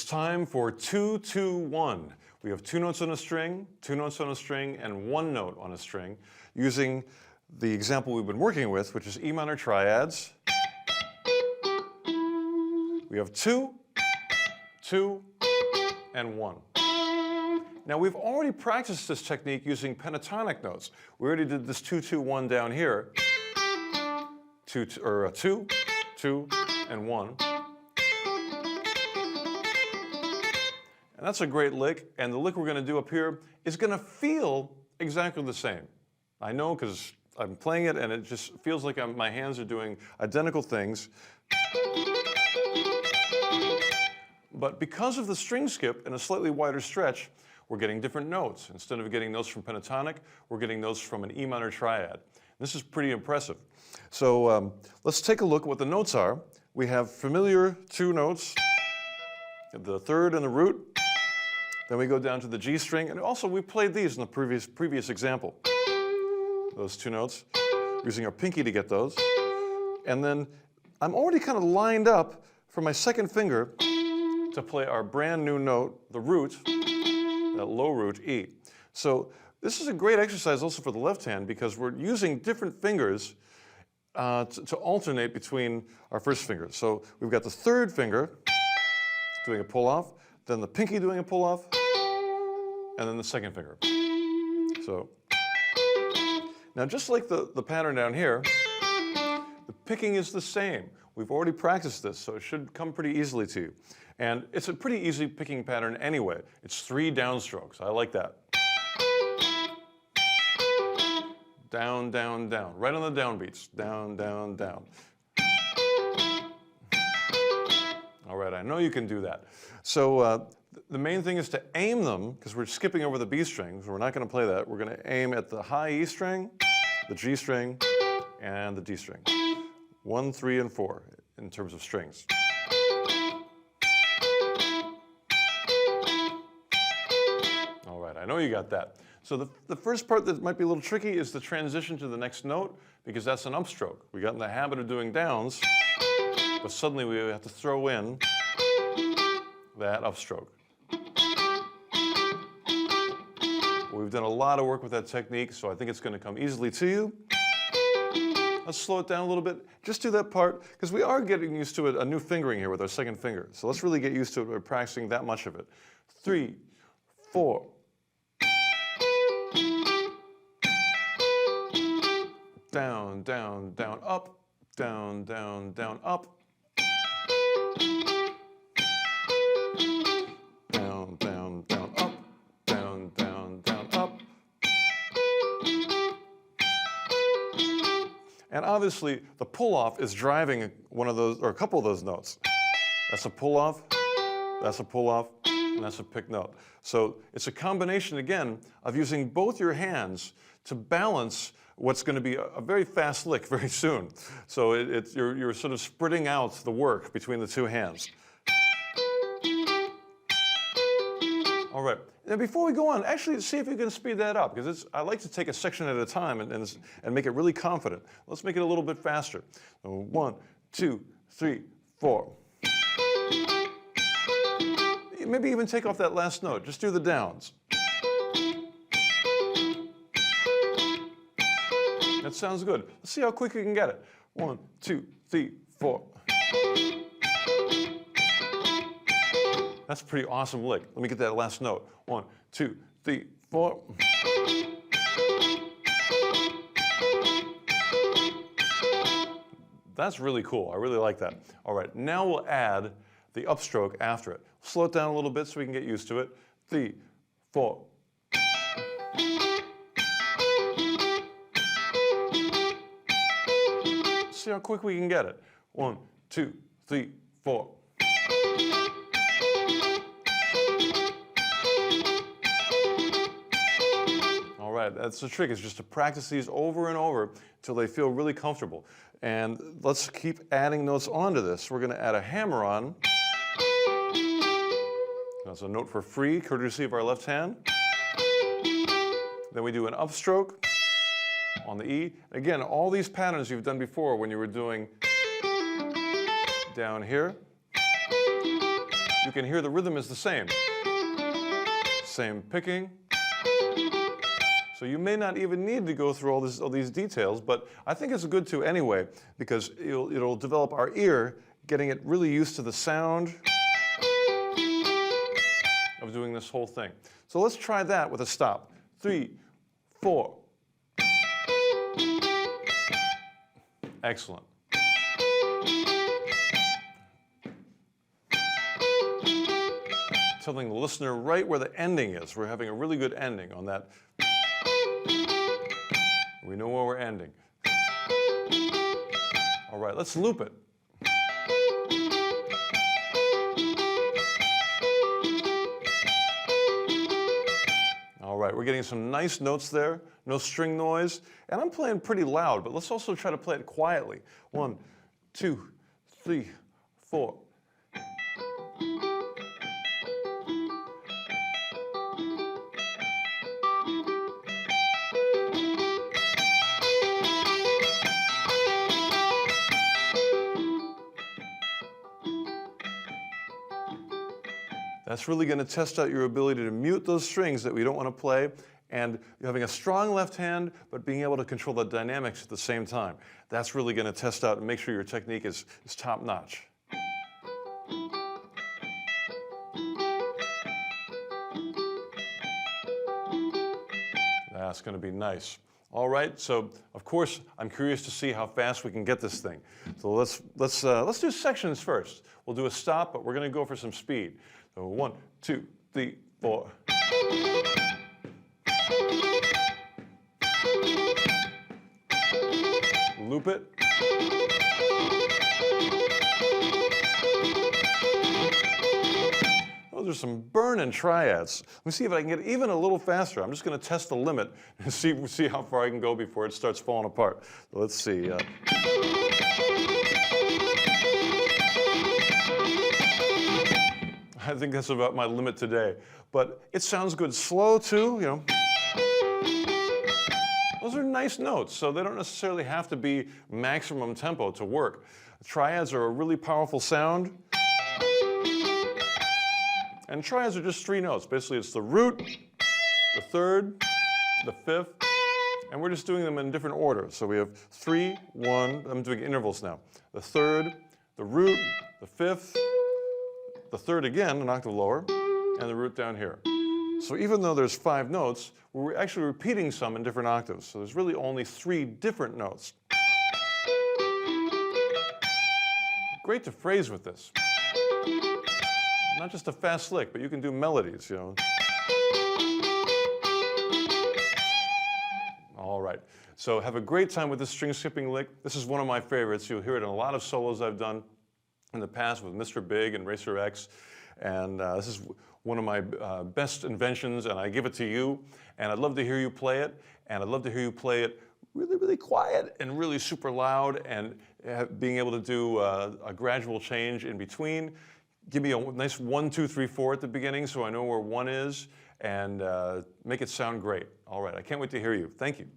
It's time for 2-2-1. We have two notes on a string, two notes on a string, and one note on a string using the example we've been working with, which is E minor triads. We have 2, 2, and 1. Now we've already practiced this technique using pentatonic notes. We already did this 2-2-1 down here. 2, 2, 2, and 1. And that's a great lick, and the lick we're going to do up here is going to feel exactly the same. I know because I'm playing it and it just feels like my hands are doing identical things. But because of the string skip and a slightly wider stretch, we're getting different notes. Instead of getting notes from pentatonic, we're getting notes from an E minor triad. This is pretty impressive. So let's take a look at what the notes are. We have familiar two notes, the third and the root. Then we go down to the G string, and also we played these in the previous example. Those two notes, using our pinky to get those. And then I'm already kind of lined up for my second finger to play our brand new note, the root, that low root E. So this is a great exercise also for the left hand because we're using different fingers to alternate between our first fingers. So we've got the third finger doing a pull-off, then the pinky doing a pull-off, and then the second finger. So now just like the pattern down here, the picking is the same. We've already practiced this, so it should come pretty easily to you. And it's a pretty easy picking pattern anyway. It's 3 downstrokes. I like that. Down, down, down. Right on the downbeats. Down, down, down. All right, I know you can do that. So the main thing is to aim them, because we're skipping over the B strings. We're not going to play that. We're going to aim at the high E string, the G string, and the D string. 1, 3, and 4 in terms of strings. All right, I know you got that. So the first part that might be a little tricky is the transition to the next note, because that's an upstroke. We got in the habit of doing downs, but suddenly we have to throw in that upstroke. We've done a lot of work with that technique, so I think it's going to come easily to you. Let's slow it down a little bit. Just do that part, because we are getting used to a new fingering here with our second finger. So let's really get used to it by practicing that much of it. 3, 4. Down, down, down, up. Down, down, down, up. Down, down, down, up. Down, down, down, up. And obviously, the pull-off is driving one of those, or a couple of those notes. That's a pull-off, that's a pull-off, and that's a pick note. So it's a combination, again, of using both your hands to balance what's going to be a very fast lick very soon. So you're sort of spreading out the work between the two hands. All right. Now before we go on, actually see if you can speed that up, because I like to take a section at a time and make it really confident. Let's make it a little bit faster. So 1, 2, 3, 4. Maybe even take off that last note. Just do the downs. That sounds good. Let's see how quick you can get it. 1, 2, 3, 4. That's a pretty awesome lick. Let me get that last note. 1, 2, 3, 4. That's really cool. I really like that. All right, now we'll add the upstroke after it. Slow it down a little bit so we can get used to it. 3, 4. See how quick we can get it. 1, 2, 3, 4. All right, that's the trick, is just to practice these over and over until they feel really comfortable. And let's keep adding notes onto this. We're going to add a hammer on. That's a note for free, courtesy of our left hand. Then we do an upstroke on the E. Again, all these patterns you've done before when you were doing down here. you can hear the rhythm is the same. Same picking. So you may not even need to go through all these details, but I think it's good to anyway, because it'll develop our ear, getting it really used to the sound of doing this whole thing. So let's try that with a stop. 3, 4. Excellent. Telling the listener right where the ending is. We're having a really good ending on that. We know where we're ending. All right, let's loop it. All right, we're getting some nice notes there, no string noise, and I'm playing pretty loud, but let's also try to play it quietly. 1, 2, 3, 4. That's really going to test out your ability to mute those strings that we don't want to play, and having a strong left hand, but being able to control the dynamics at the same time. That's really going to test out and make sure your technique is top notch. That's going to be nice. All right, so of course I'm curious to see how fast we can get this thing. So let's do sections first. We'll do a stop, but we're going to go for some speed. So 1, 2, 3, 4. Loop it. Those are some burning triads. Let me see if I can get even a little faster. I'm just going to test the limit and see how far I can go before it starts falling apart. So let's see. I think that's about my limit today. But it sounds good slow too, you know. Those are nice notes, so they don't necessarily have to be maximum tempo to work. Triads are a really powerful sound. And triads are just 3 notes. Basically, it's the root, the third, the fifth, and we're just doing them in different order. So we have 3, 1, I'm doing intervals now. The third, the root, the fifth, the third again, an octave lower, and the root down here. So even though there's 5 notes, we're actually repeating some in different octaves. So there's really only 3 different notes. Great to phrase with this. Not just a fast lick, but you can do melodies, you know. All right, so have a great time with this string skipping lick. This is one of my favorites. You'll hear it in a lot of solos I've done in the past with Mr. Big and Racer X. And this is one of my best inventions, and I give it to you. And I'd love to hear you play it, and I'd love to hear you play it really, really quiet and really super loud, and being able to do a gradual change in between. Give me a nice 1, 2, 3, 4 at the beginning so I know where 1 is, and make it sound great. All right, I can't wait to hear you. Thank you.